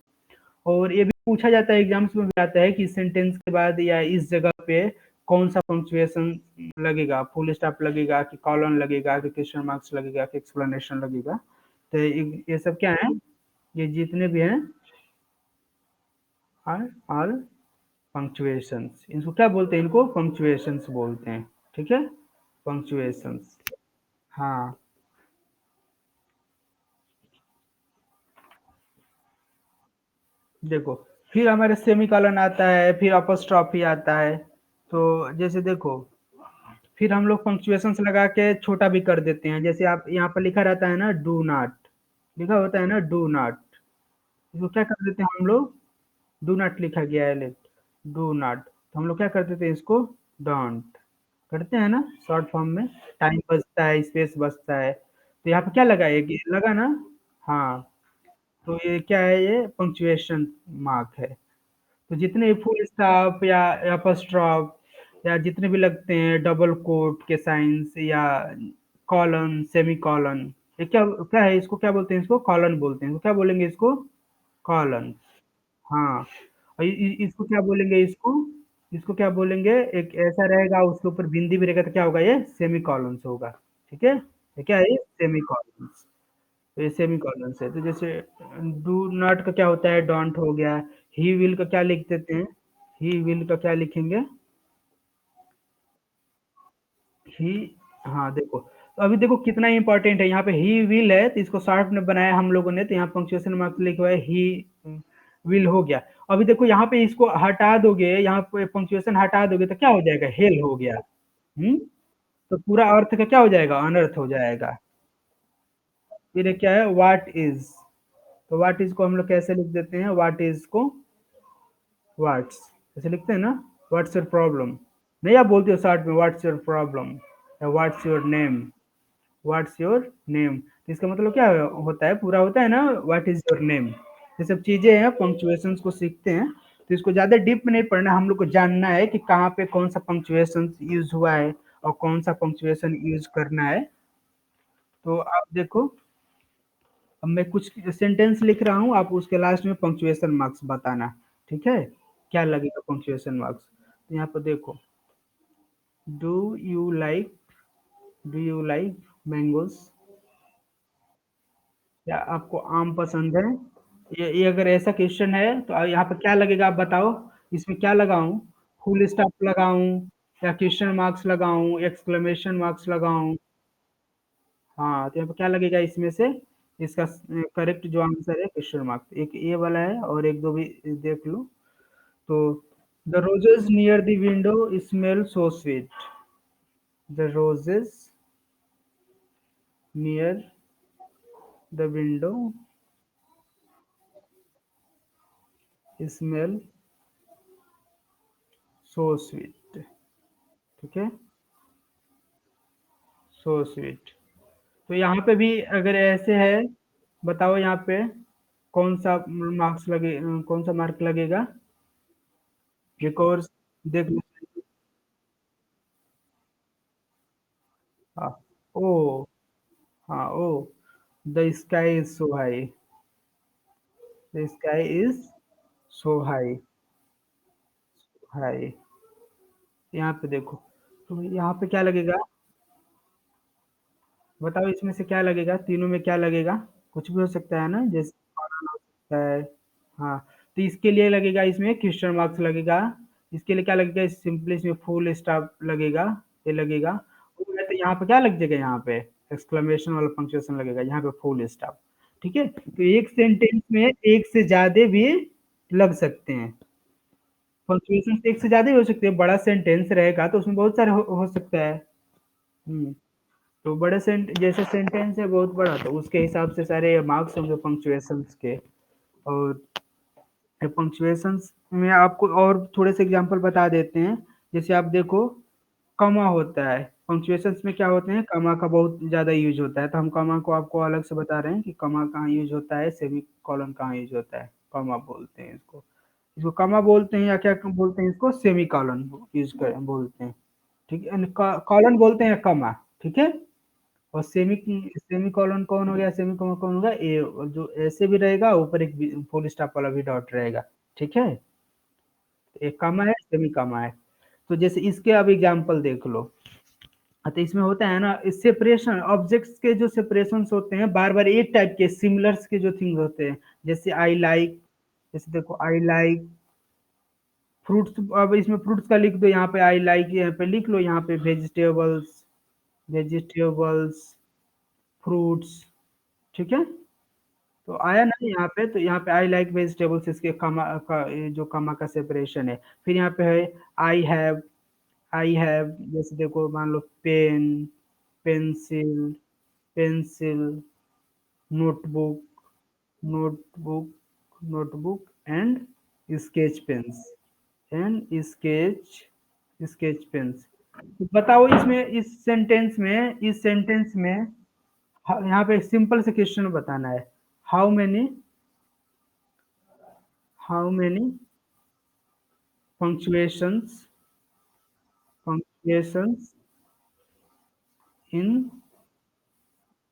A: और ये भी पूछा जाता है, एग्जाम्स में भी आता है कि सेंटेंस के बाद या इस जगह पे कौन सा पंक्चुएशन लगेगा, फुल स्टॉप लगेगा कि कॉलन लगेगा कि क्वेश्चन मार्क्स लगेगा कि एक्सप्लेनेशन लगेगा। तो ये सब क्या है, ये जितने भी हैं आर ऑल पंक्चुएशंस। इनको क्या बोलते हैं? इनको पंक्चुएशंस बोलते हैं। ठीक है, पंक्चुएशंस। हाँ, देखो, फिर हमारे सेमीकोलन आता है, फिर अपॉस्ट्रॉफी आता है। तो जैसे देखो, फिर हम लोग पंक्चुएशंस लगा के छोटा भी कर देते हैं। जैसे आप यहाँ पर लिखा रहता है ना, डू नॉट, लिखा होता है ना डू नॉट, इसको क्या कर देते हैं हम लोग? डू नॉट लिखा गया है, लेट, डू नॉट, तो हम लोग क्या कर देते हैं इसको? डोंट करते हैं ना, शॉर्ट फॉर्म में। टाइम बचता है, स्पेस बचता है, तो यहाँ पे क्या लगा, ये लगा ना। हाँ, तो ये क्या है, ये पंक्चुएशन मार्क है। तो जितने फुल स्टॉप या अपस्ट्रॉफ या जितने भी लगते हैं, डबल कोट के साइंस या कॉलन, सेमी कॉलन, ये क्या क्या है, इसको क्या बोलते हैं? इसको कॉलन बोलते हैं। इसको क्या बोलेंगे? इसको कॉलन। हाँ, और इसको क्या बोलेंगे? इसको, इसको क्या बोलेंगे? एक ऐसा रहेगा, उसके ऊपर बिंदी भी रहेगा, तो क्या होगा? ये सेमी कॉलन्स होगा। ठीक है, ये क्या है? ये सेमी कॉलन्स। तो ये सेमी कॉलन है। तो जैसे डू नॉट का क्या होता है? डोंट हो गया। ही विल का क्या लिख देते हैं? ही विल का क्या लिखेंगे? ही, हाँ देखो, तो अभी देखो कितना इंपॉर्टेंट है, यहाँ पे ही विल है तो इसको शॉर्ट में बनाया हम लोगों ने, तो यहाँ पंक्चुएशन मार्क्स लिखा हुआ है ही विल हो गया। अभी देखो यहाँ पे इसको हटा दोगे, यहाँ पे पंक्चुएशन हटा दोगे तो क्या हो जाएगा? हेल हो गया। हम्म, तो पूरा अर्थ का क्या हो जाएगा? अनर्थ हो जाएगा। फिर ये क्या है? व्हाट इज, तो व्हाट इज को हम लोग कैसे लिख देते हैं? व्हाट इज को व्हाट्स ऐसे लिखते हैं ना, व्हाट्स योर प्रॉब्लम, नहीं आप बोलते हो शॉर्ट में व्हाट्स योर प्रॉब्लम या what's your name, what's your name, तो इसका मतलब क्या होता है? पूरा होता है ना, व्हाट इज योर नेम। ये सब चीजें हैं, पंक्चुएशंस को सीखते हैं तो इसको ज़्यादा डीप में नहीं पढ़ना, हम लोग को जानना है कि कहाँ पे कौन-सा पंक्चुएशन यूज़ हुआ है और कौन-सा पंक्चुएशन यूज़ करना है। तो आप देखो, अब मैं कुछ सेंटेंस लिख रहा हूँ, आप उसके लास्ट में पंक्चुएशन मार्क्स बताना, ठीक है? क्या लगेगा पंक्चुएशन मार्क्स? तो यहाँ पे देखो, do you like do you like mangoes? क्या आपको आम पसंद है? ये अगर ऐसा क्वेश्चन है तो यहाँ पे क्या लगेगा आप बताओ? इसमें क्या लगाऊँ? फुल स्टॉप लगाऊँ या क्वेश्चन मार्क्स लगाऊँ, एक्सक्लेमेशन मार्क्स लगाऊँ? हाँ, तो यहाँ पे क्या लगेगा इसमें से? इसका करेक्ट जो आंसर है क्वेश्चन मार्क। एक ये वाला है और 1-2 भी देख लो। तो the roses near the window smell so sweet. The roses near the window smell so sweet. ठीक है? So sweet. तो यहाँ पे भी अगर ऐसे है, बताओ यहाँ पे कौन सा मार्क लगेगा? एक और देख लो। हाँ, ओ, हाँ, ओ, the sky is so high. The sky is so high. High. यहाँ पे देखो, तो यहाँ पे क्या लगेगा? बताओ इसमें से क्या लगेगा? तीनों में क्या लगेगा? कुछ भी हो सकता है ना, जैसे बनाना हो सकता है। हाँ, तो इसके लिए लगेगा, इसमें क्वेश्चन मार्क्स लगेगा। इसके लिए क्या लगेगा? सिंपली इसमें फुल स्टॉप लगेगा, ये लगेगा। और तो यहाँ पे क्या लग जाएगा? यहाँ पे एक्सक्लेमेशन वाला पंक्चुएशन लगेगा, यहाँ पे फुल स्टॉप। ठीक है? तो एक सेंटेंस में एक से ज्यादा भी लग सकते हैं। पंक्चुएशन एक से ज्यादा ही हो सकते हैं। बड़ा सेंटेंस रहेगा तो उसमें बहुत सारे हो सकता है। हम्म। तो बड़े जैसे सेंटेंस है बहुत बड़ा, तो उसके हिसाब से सारे मार्क्स होंगे पंक्चुएशंस के। और पंक्चुएशंस में आपको और थोड़े से एग्जांपल बता देते हैं। जैसे आप देखो, कमा होता है पंक्चुएशंस में, क्या होते हैं? कमा का बहुत ज्यादा यूज होता है, तो हम कमा को आपको अलग से बता रहे हैं कि कमा कहाँ यूज होता है, सेमी कॉलन कहाँ यूज होता है। कमा बोलते हैं इसको, इसको कमा बोलते हैं, या क्या बोलते हैं इसको? सेमी कॉलन यूज कर बोलते हैं। ठीक है? कॉलन बोलते हैं कमा। ठीक है? और सेमी कॉलन कौन हो गया? सेमी कॉलन कौन होगा? ए, जो ऐसे भी रहेगा, ऊपर एक फुल स्टॉप वाला भी डॉट रहेगा। ठीक है? एक कॉमा है, सेमी कॉमा है। तो जैसे इसके अब एग्जांपल देख लो। तो इसमें होता है ना, सेपरेशन ऑब्जेक्ट्स के जो सेपरेशंस होते हैं, बार बार एक टाइप के सिमिलर्स के जो थिंग्स होते हैं, जैसे आई लाइक। जैसे देखो, आई लाइक फ्रूट्स। अब इसमें फ्रूट्स का लिख दो, यहाँ पे आई लाइक यहाँ पे लिख लो, यहाँ पे वेजिटेबल्स, वेजिटेबल्स, फ्रूट्स। ठीक है? तो आया ना यहाँ पे, तो यहाँ पे आई लाइक वेजिटेबल्स, इसके कमा का, ये जो कमा का सेपरेशन है। फिर यहाँ पे है आई हैव। आई हैव, जैसे देखो मान लो pen, pencil, pencil, notebook, notebook, notebook and sketch pens, and sketch pens. बताओ इसमें, इस सेंटेंस में यहाँ पे सिंपल से क्वेश्चन बताना है। How many how many punctuations punctuations in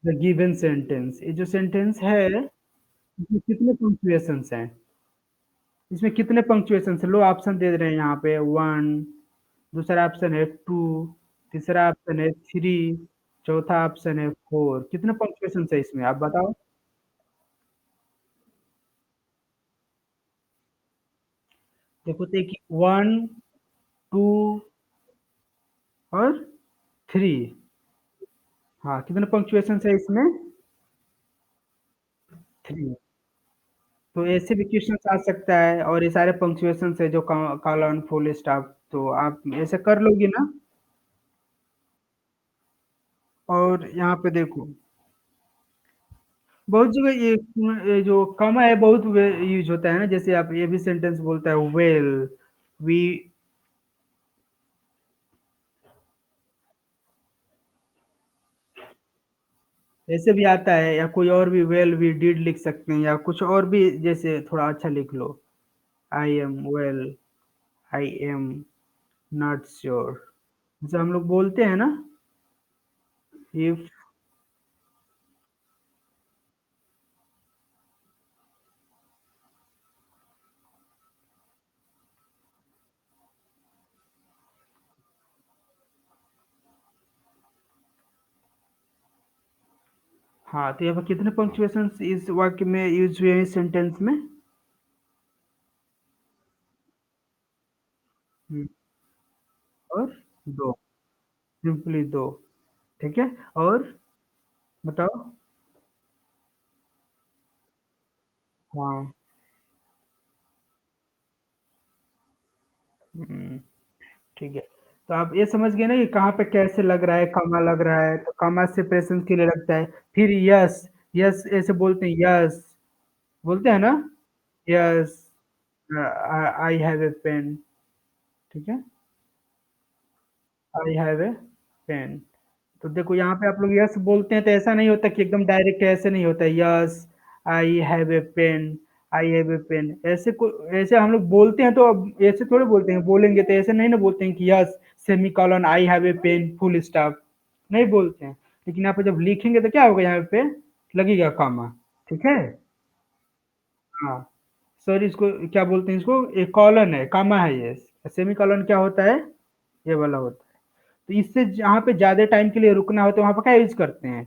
A: the given sentence। ये जो सेंटेंस है, इसमें कितने पंक्चुएशंस हैं? इसमें कितने पंक्चुएशंस है? लो ऑप्शन दे रहे हैं यहाँ पे, वन, दूसरा ऑप्शन है टू, तीसरा ऑप्शन है थ्री, चौथा ऑप्शन है फोर। कितने पंक्चुएशंस है इसमें, आप बताओ? देखो, तो एक वन, टू और थ्री। हाँ, कितने पंक्चुएशंस है इसमें? थ्री। तो ऐसे भी क्वेश्चन आ सकता है, और ये सारे पंक्चुएशन है जो कॉलन फुल स्टॉप, तो आप ऐसे कर लोगे ना? और यहाँ पे देखो, बहुत जगह ये जो कमा है बहुत यूज होता है ना, जैसे आप ये भी सेंटेंस बोलता है वेल, वी, ऐसे भी आता है, या कोई और भी, वेल वी डिड लिख सकते हैं, या कुछ और भी, जैसे थोड़ा अच्छा लिख लो। I am well, I am not sure. जैसे हम लोग बोलते हैं ना, इफ। हाँ, तो यहाँ पर कितने पंक्चुएशन इस वाक्य में यूज हुए हैं इस सेंटेंस में? हम्म, और दो, सिंपली दो। ठीक है। और बताओ। हाँ। हम्म, ठीक है। तो आप ये समझ गए ना कि कहाँ पे कैसे लग रहा है, कॉमा लग रहा है, तो कॉमा से प्रेजेंस के लिए लगता है। फिर यस, यस ऐसे बोलते हैं, यस बोलते हैं ना, yes I have a pen. ठीक है, आई हैव ए पेन। तो देखो यहाँ पे आप लोग यस बोलते हैं तो ऐसा नहीं होता कि एकदम डायरेक्ट, ऐसे नहीं होता yes I have a pen, I have a pen, ऐसे को ऐसे हम लोग बोलते हैं तो अब ऐसे थोड़े बोलते हैं, बोलेंगे तो ऐसे नहीं ना बोलते हैं कि yes semicolon I have a pen full stop, नहीं बोलते हैं। लेकिन यहाँ पे जब लिखेंगे तो क्या होगा, यहाँ पे लगेगा कॉमा। ठीक है। हाँ, सॉरी, इसको क्या बोलते हैं, इसको एक कॉलन है, कॉमा है ये। सेमी कॉलन क्या होता है, ये वाला होता है। तो इससे जहाँ पे ज्यादा टाइम के लिए रुकना हो तो वहां पर क्या यूज करते हैं,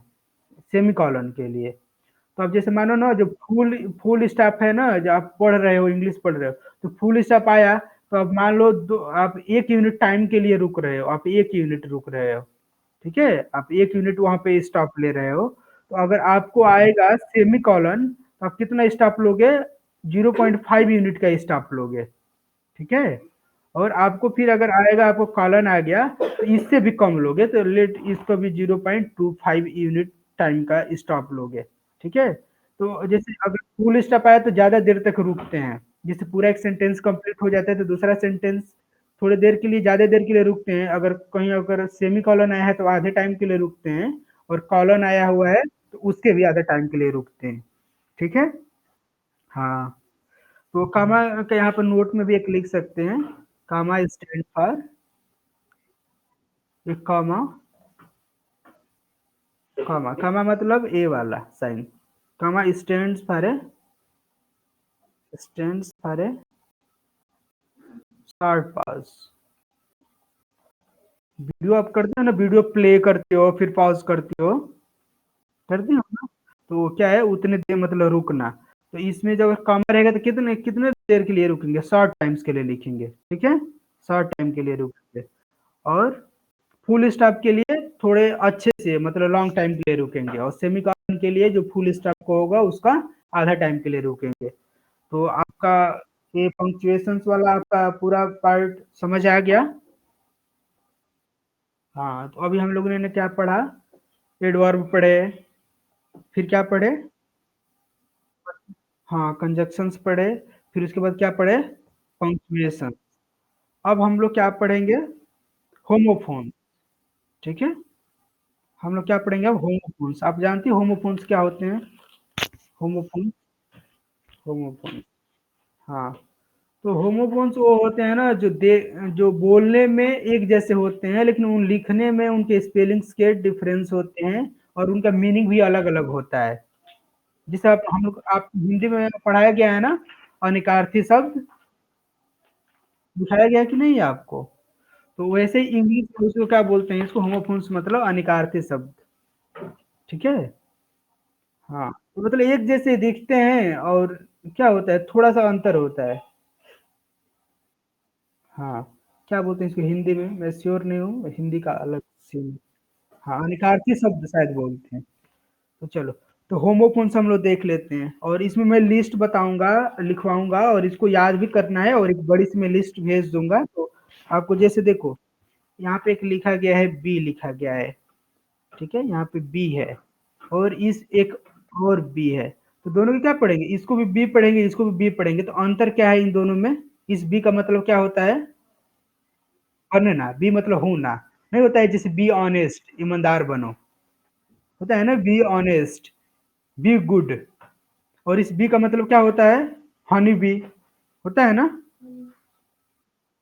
A: सेमी कॉलन के लिए। तो अब जैसे मानो ना, जो फुल फुल स्टॉप है ना, जो आप पढ़ रहे हो, इंग्लिश पढ़ रहे हो, तो फुल स्टॉप आया तो अब मान लो दो, आप 1 यूनिट टाइम के लिए रुक रहे हो, आप 1 यूनिट रुक रहे हो। ठीक है, आप 1 यूनिट वहां पे स्टॉप ले रहे हो। तो अगर आपको आएगा सेमी कॉलन तो आप कितना स्टॉप लोगे, 0.5 यूनिट का स्टॉप लोगे। ठीक है। और आपको फिर अगर आएगा, आपको कॉलन आ गया तो इससे भी कम लोगे, तो लेट इसको भी 0.25 यूनिट टाइम का स्टॉप लोगे। ठीक है। तो जैसे अगर फुल स्टॉप आया तो ज्यादा देर तक रुकते हैं, जैसे पूरा एक सेंटेंस कंप्लीट हो जाता है तो दूसरा सेंटेंस थोड़ी देर के लिए, ज्यादा देर के लिए रुकते हैं। अगर कहीं अगर सेमी कॉलन आया है तो आधे टाइम के लिए रुकते हैं, और कॉलन आया हुआ है तो उसके भी आधे टाइम के लिए रुकते हैं। ठीक है। हाँ, तो कामा का यहाँ पर नोट में भी एक लिख सकते हैं, कामा स्टैंड फॉर, एक कामा, कामा कामा मतलब ए वाला साइन। Comma stands for a short pause. Video आप करते हो ना, वीडियो प्ले करते हो फिर पॉज करते हो, करते हो ना। तो क्या है, उतने देर मतलब रुकना। तो इसमें जब कामा रहेगा तो कितने कितने देर के लिए रुकेंगे, शॉर्ट टाइम्स के लिए लिखेंगे। ठीक है, शॉर्ट टाइम के लिए रुकेंगे। और फुल स्टॉप के लिए थोड़े अच्छे से मतलब लॉन्ग टाइम के लिए रुकेंगे, और सेमी कॉलन के लिए जो फुल स्टॉप को होगा उसका आधा टाइम के लिए रुकेंगे। तो आपका ये पंक्चुएशंस वाला आपका पूरा पार्ट समझ आ गया। हाँ, तो अभी हम लोगों ने क्या पढ़ा, एडवर्ब पढ़े, फिर क्या पढ़े, हाँ कंजक्शंस पढ़े, फिर उसके बाद क्या पढ़े, पंक्चुएशन। अब हम लोग क्या पढ़ेंगे, होमोफोन। ठीक है, हम लोग क्या पढ़ेंगे अब, होमोफोन्स। आप जानते हैं होमोफोन्स क्या होते हैं, होमोफोन, होमोफोन। हाँ, तो होमोफोन्स वो होते हैं ना, जो बोलने में एक जैसे होते हैं लेकिन उन लिखने में उनके स्पेलिंग्स के डिफरेंस होते हैं, और उनका मीनिंग भी अलग अलग होता है। जैसे आप हम लोग आप हिंदी में पढ़ाया गया है ना, अनिकार्थी शब्द दिखाया गया कि नहीं आपको। तो वैसे ही इंग्लिश में उसको क्या बोलते हैं, इसको होमोफोन्स मतलब अनिकार्थी शब्द। ठीक है। हाँ, तो मतलब एक जैसे दिखते हैं, और क्या होता है, थोड़ा सा अंतर होता है। हाँ, क्या बोलते हैं इसको हिंदी में, मैं श्योर नहीं हूँ, हिंदी का अलग सीन। हाँ, अनिकार्थी शब्द शायद बोलते हैं। तो चलो, तो होमोफोन्स हम लोग देख लेते हैं, और इसमें मैं लिस्ट बताऊंगा, लिखवाऊंगा, और इसको याद भी करना है, और एक बड़ी सी मैं लिस्ट भेज दूंगा। तो आपको जैसे देखो, यहाँ पे एक लिखा गया है, बी लिखा गया है। ठीक है, यहाँ पे बी है, और इस एक और बी है। तो दोनों की क्या पढ़ेंगे, इसको भी बी पढ़ेंगे, इसको भी बी पढ़ेंगे। तो अंतर क्या है इन दोनों में, इस बी का मतलब क्या होता है, बनना, बी मतलब होना, नहीं होता है जैसे बी ऑनेस्ट, ईमानदार बनो, होता है ना बी ऑनेस्ट, बी गुड। और इस बी का मतलब क्या होता है, हनी बी, होता है ना?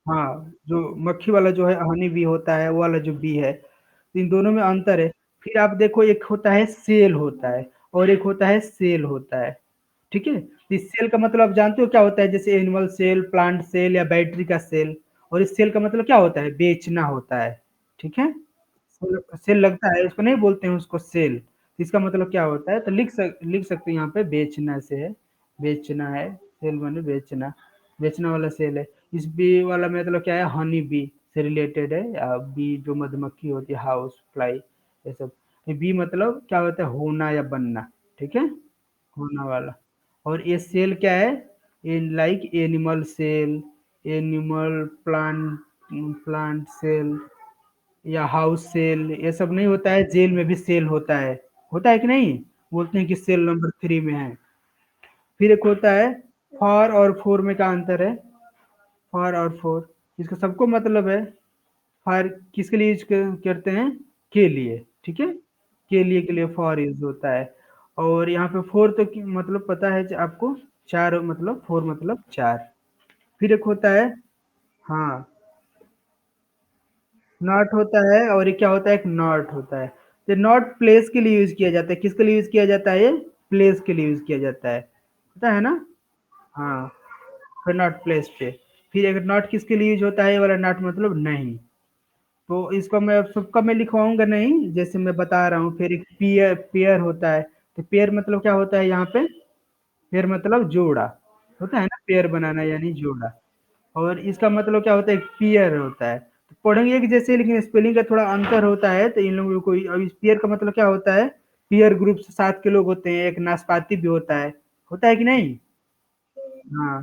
A: हाँ, जो मक्खी वाला जो है हनी बी होता है, वो वाला जो बी है, तो इन दोनों में अंतर है। फिर आप देखो एक होता है सेल होता है और एक होता है सेल होता है, ठीक है? तो इस सेल का मतलब आप जानते हो क्या होता है? जैसे एनिमल सेल, प्लांट सेल या बैटरी का सेल और इस सेल का मतलब क्या होता है? बेचना होता है, ठीक है? सेल सेल लगता है, उसको नहीं बोलते हैं उसको सेल। इसका मतलब क्या होता है? तो लिख सकते हैं यहाँ पे बेचना से है, बेचना है, सेल माने बेचना, बेचना वाला सेल है। इस बी वाला मतलब क्या है? हनी बी से रिलेटेड है, बी जो मधुमक्खी होती है, हाउस फ्लाई ये सब। बी मतलब क्या होता है? होना या बनना, ठीक है? होना वाला। और ये सेल क्या है? In like animal cell, animal plant, plant cell या हाउस सेल, ये सब नहीं होता है। जेल में भी सेल होता है कि नहीं? बोलते हैं कि सेल नंबर 3 में है। फिर एक होता है फॉर और फोर में क्या अंतर है? फॉर और फोर, इसका सबको मतलब है। फॉर किसके लिए यूज करते हैं? के लिए, ठीक है? के लिए फॉर यूज होता है। और यहाँ पे फोर तो मतलब पता है आपको, चार मतलब फोर मतलब चार। फिर एक होता है, हाँ, नॉट होता है और ये क्या होता है? एक नॉट होता है। तो नॉट प्लेस के लिए यूज किया जाता है। किसके लिए यूज किया जाता है? ये प्लेस के लिए यूज किया जाता है, पता है ना? हाँ, फिर नॉट प्लेस पे। फिर एक नॉट किसके लिए यूज होता है? ये वाला नॉट मतलब नहीं। तो इसको मैं अब सबका मैं लिखवाऊंगा नहीं, जैसे मैं बता रहा हूँ। फिर एक पेयर, पेयर होता है। तो पेयर मतलब क्या होता है यहाँ पे? पेयर मतलब जोड़ा, होता है ना? पेयर बनाना यानी जोड़ा। और इसका मतलब क्या होता है? एक पेयर होता है। तो पढ़ेंगे एक जैसे, लेकिन स्पेलिंग का थोड़ा अंतर होता है। तो इन लोगों को अब इस पेयर का मतलब क्या होता है? पेयर ग्रुप से 7 के लोग होते हैं, एक नाशपाती भी होता है कि नहीं? हाँ,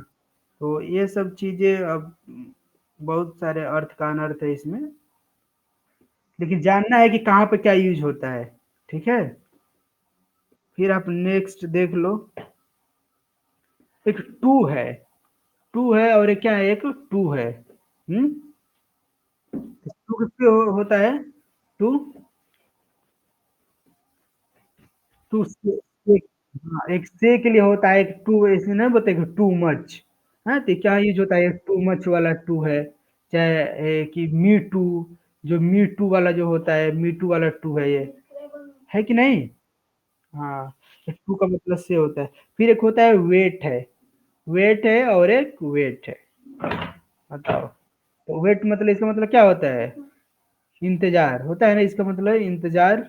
A: तो ये सब चीजें अब बहुत सारे अर्थ का अनर्थ है इसमें, लेकिन जानना है कि कहाँ पे क्या यूज होता है, ठीक है? फिर आप नेक्स्ट देख लो, एक टू है और एक क्या है? एक टू है। हम्म, टू किसके होता है? टू, टू से, एक, हाँ, एक से के लिए होता है। एक टू ऐसे ना बोलते टू मच। हाँ, तो क्या यूज होता है? टू मच वाला टू है। चाहे कि मी टू, जो मी टू वाला जो होता है, मी टू वाला टू है ये, है कि नहीं? हाँ, टू का मतलब से होता है। फिर एक होता है वेट है, वेट है और एक वेट है, बताओ। तो वेट मतलब इसका मतलब क्या होता है? इंतजार होता है ना, इसका मतलब इंतजार।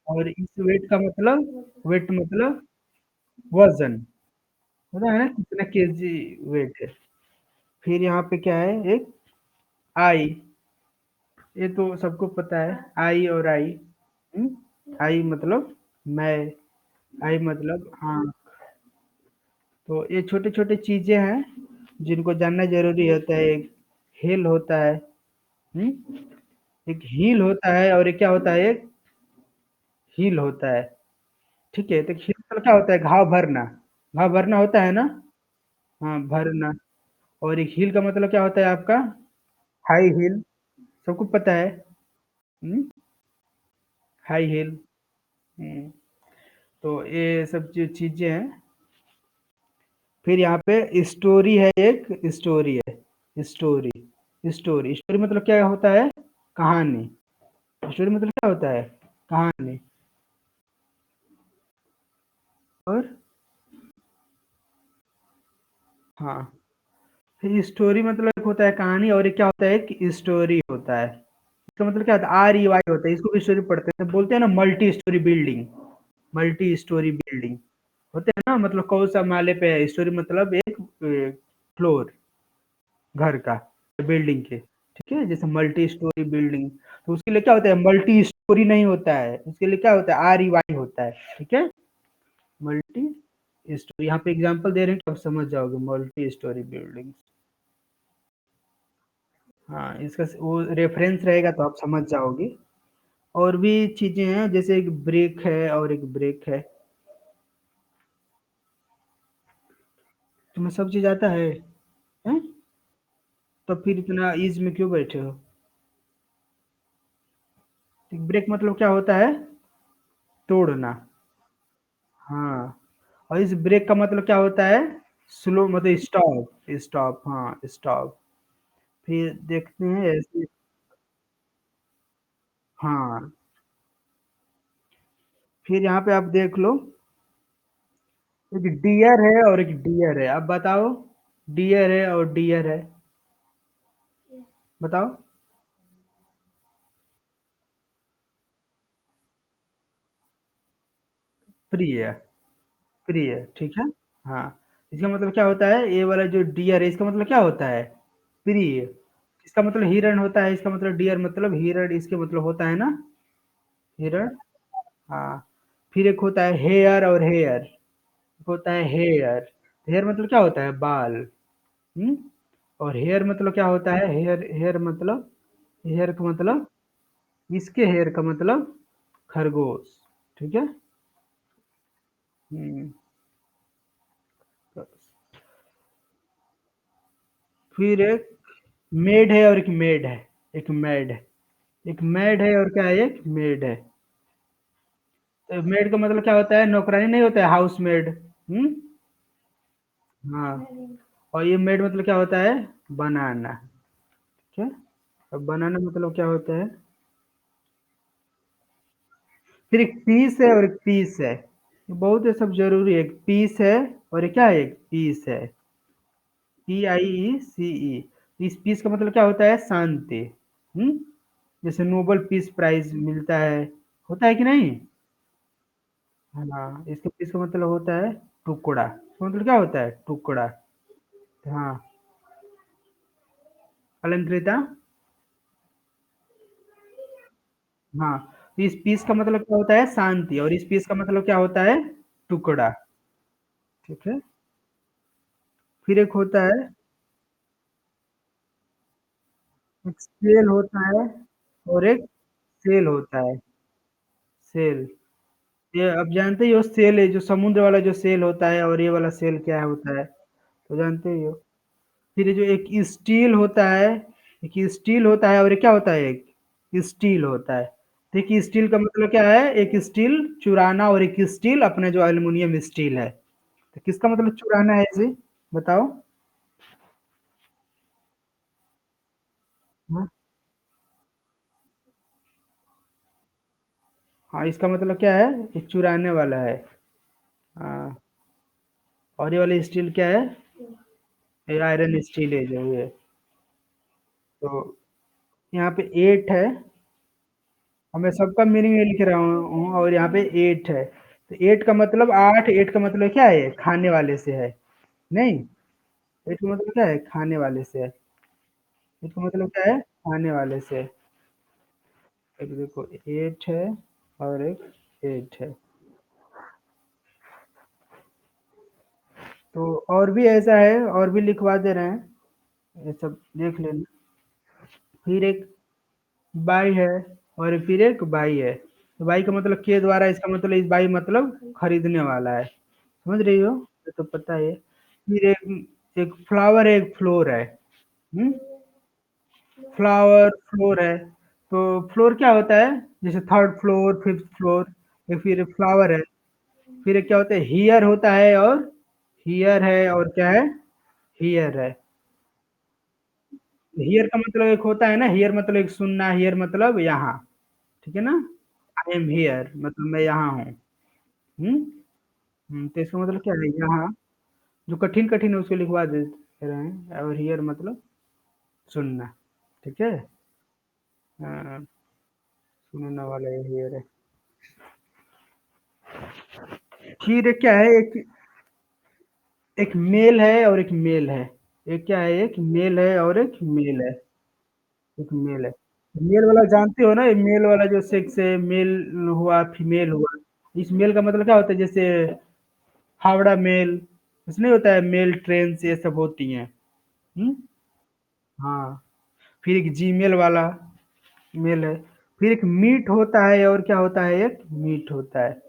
A: और इस वेट का मतलब, वेट मतलब वजन, होता है ना कितना केजी वेट है। फिर यहाँ पे क्या है? एक आई, ये तो सबको पता है, आई और आई। आई मतलब मैं, आई मतलब हाँ। तो ये छोटे छोटे चीजें हैं जिनको जानना जरूरी होता है। एक हेल होता है, हम्म, एक हील होता है और एक क्या होता है? एक हील होता है, ठीक है? तो हील मतलब क्या होता है? घाव भरना होता है ना? हाँ, भरना। और एक हील का मतलब क्या होता है आपका? हाई हील, सबको पता है। हम्म, हाई हील। हम्म, तो ये सब जो चीजें हैं। फिर यहाँ पे स्टोरी है, एक स्टोरी है, स्टोरी, स्टोरी, स्टोरी मतलब क्या होता है? कहानी। स्टोरी मतलब क्या होता है? कहानी। और हाँ, फिर स्टोरी मतलब एक होता है कहानी और एक क्या होता है? एक स्टोरी होता है। इसका मतलब क्या होता है? आर ई वाई होता है, इसको भी स्टोरी पढ़ते हैं। बोलते हैं ना multi storey building, multi storey building होते हैं ना। मतलब कौन सा माले पे है? स्टोरी मतलब एक फ्लोर, घर का, बिल्डिंग के, ठीक है? जैसे मल्टी स्टोरी बिल्डिंग। तो उसके लिए क्या होता है? मल्टी स्टोरी नहीं होता है, उसके लिए क्या होता है? आर ई वाई होता है, ठीक है? मल्टी स्टोरी, यहाँ पे एग्जांपल दे रहे हैं तो आप समझ जाओगे मल्टी स्टोरी बिल्डिंग। हाँ, इसका वो रेफरेंस रहेगा तो आप समझ जाओगे। और भी चीजें हैं, जैसे एक ब्रेक है और एक ब्रेक है। तुम्हें सब चीज आता है? हैं? तो फिर इतना ईज में क्यों बैठे हो? ब्रेक मतलब क्या होता है? तोड़ना। हाँ, और इस ब्रेक का मतलब क्या होता है? स्लो मतलब स्टॉप, स्टॉप, हाँ, स्टॉप। फिर देखते हैं ऐसे। हाँ, फिर यहाँ पे आप देख लो, एक डियर है और एक डियर है, अब बताओ। डियर है और डियर है, बताओ। प्रिय, प्रिय, ठीक है। हाँ, इसका मतलब क्या होता है, ये वाला जो डियर है इसका मतलब क्या होता है, प्रिय। इसका मतलब हिरण होता है, इसका मतलब डियर मतलब हिरण, इसके मतलब होता है ना, हिरण। हाँ, फिर एक होता है हेयर और हेयर, होता है हेयर। हेयर मतलब क्या होता है, बाल। हम्म। और हेयर मतलब क्या होता है, हेयर, हेयर मतलब, हेयर का मतलब, इसके हेयर का मतलब खरगोश, ठीक है। हम्म। फिर एक मेड है और एक मेड है, एक मेड है, एक मेड है और क्या है, एक मेड है। तो मेड का मतलब क्या होता है, नौकरानी नहीं होता है, हाउस मेड। हम्म। हाँ, और ये मेड मतलब क्या होता है, बनाना, ठीक है। अब बनाना मतलब क्या होता है। फिर एक पीस है और एक पीस है, बहुत ये सब जरूरी है, एक पीस है और एक क्या है, एक पीस है, PIECE। इस पीस का मतलब क्या होता है, शांति। हम्म। जैसे नोबेल पीस प्राइज मिलता है, होता है कि नहीं। हाँ, इसके पीस का मतलब होता है टुकड़ा, इसका मतलब क्या होता है, टुकड़ा। हाँ, अलंकृता। हाँ, तो इस पीस का मतलब क्या होता है, शांति, और इस पीस का मतलब क्या होता है, टुकड़ा, ठीक है। फिर एक होता है, एक सेल होता है और एक सेल होता है, सेल। ये अब जानते ही हो, सेल है जो समुद्र वाला जो सेल होता है, और ये वाला सेल क्या होता है, तो जानते ही हो। फिर ये जो एक स्टील होता है, एक स्टील होता है और ये क्या होता है, एक स्टील होता है। देखिए स्टील का मतलब क्या है, एक स्टील चुराना और एक स्टील अपने जो एल्युमिनियम स्टील है, तो किसका मतलब चुराना है इसे, बताओ। हाँ, हाँ, इसका मतलब क्या है, ये चुराने वाला है। हाँ, और ये वाला स्टील क्या है, ये आयरन स्टील है जो ये। तो यहाँ पे 8 है, और मैं सबका मीनिंग ये लिख रहा हूँ, और यहाँ पे 8 है, तो 8 का मतलब 8, 8 का मतलब क्या है, खाने वाले से है, नहीं। 8 का मतलब क्या है, खाने वाले से है। 8 का मतलब क्या है, खाने वाले से। एक देखो 8 है और एक 8 है, तो और भी ऐसा है, और भी लिखवा दे रहे हैं, ये सब देख लेना। फिर एक बाई है, और फिर एक बाई है, तो बाई का मतलब के द्वारा, इसका मतलब इस बाई मतलब खरीदने वाला है, समझ रही हो, ये तो पता है। फिर एक, एक फ्लावर है, एक फ्लोर है। हम्म। फ्लावर फ्लोर है, तो फ्लोर क्या होता है, जैसे थर्ड फ्लोर, फिफ्थ फ्लोर, या फिर फ्लावर है। फिर एक क्या होता है, हियर होता है, और हियर है और क्या है, हियर है। हियर का मतलब एक होता है ना, हियर मतलब एक सुनना, हियर मतलब यहाँ, ठीक है ना। आई एम हियर मतलब मैं यहाँ हूँ। हम्म। तो इसका मतलब क्या है, यहाँ। जो कठिन कठिन है उसको लिखवा दे रहे हैं, और हियर मतलब सुनना, ठीक है। हाँ, सुनने वाला ये हियर है। फिर क्या है, एक, एक मेल है और एक मेल है, एक क्या है, एक मेल है और एक मेल है, एक मेल है। मेल वाला जानते हो ना, ये मेल वाला जो सेक्स है, मेल हुआ, फीमेल हुआ। इस मेल का मतलब क्या होता है, जैसे हावड़ा मेल, इसमें होता है मेल ट्रेन ये सब होती हैं। हम्म। हाँ, फिर एक जीमेल वाला मेल है। फिर एक मीट होता है, और क्या होता है, एक मीट होता है,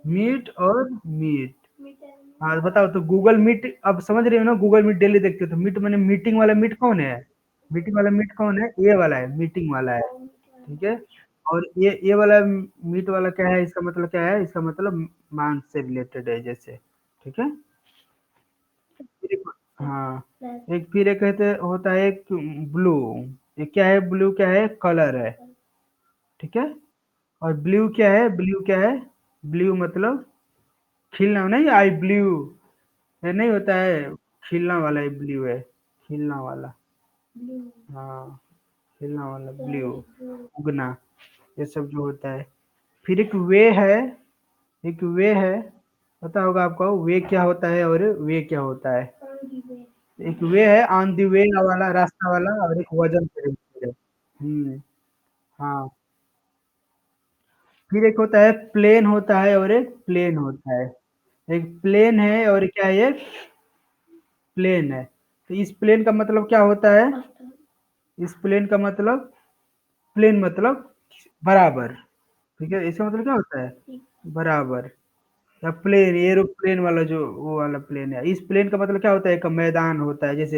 A: मीट और मीट। हाँ, बताओ तो गूगल मीट, अब समझ रहे हो ना, गूगल मीट डेली देखते हो, तो मीट मैंने मीटिंग वाला मीट कौन है, मीटिंग वाला मीट कौन है, ये वाला है, मीटिंग वाला है, ठीक है। और ये वाला मीट वाला क्या है, इसका मतलब क्या है, इसका मतलब मांस से रिलेटेड है, जैसे, ठीक है। एक हाँ, एक फिर एक कहते होता है एक ब्लू, ये क्या है ब्लू क्या है कलर है, ठीक है? और ब्लू क्या है ब्लू क्या है? ब्लू मतलब खिलना नहीं आई ब्लू, ये नहीं होता है खिलना वाला ये ब्लू है, खिलना वाला। हाँ, खिलना वाला ब्लू, उगना, ये सब जो होता है। फिर एक वे है, एक वे है, पता होगा आपको वे क्या होता है और वे क्या होता है? एक वे है ऑन द वे वाला रास्ता वाला और एक वजन से है। हाँ। फिर एक होता है प्लेन होता है और एक प्लेन होता है। एक प्लेन है और क्या है ये? प्लेन है। तो इस प्लेन का मतलब क्या होता है? इस प्लेन का मतलब प्लेन मतलब बराबर, ठीक है? इसका मतलब क्या होता है? बराबर। या प्लेन एरोप्लेन वाला जो वो वाला प्लेन है। इस प्लेन का मतलब क्या होता है? एक मैदान होता है जैसे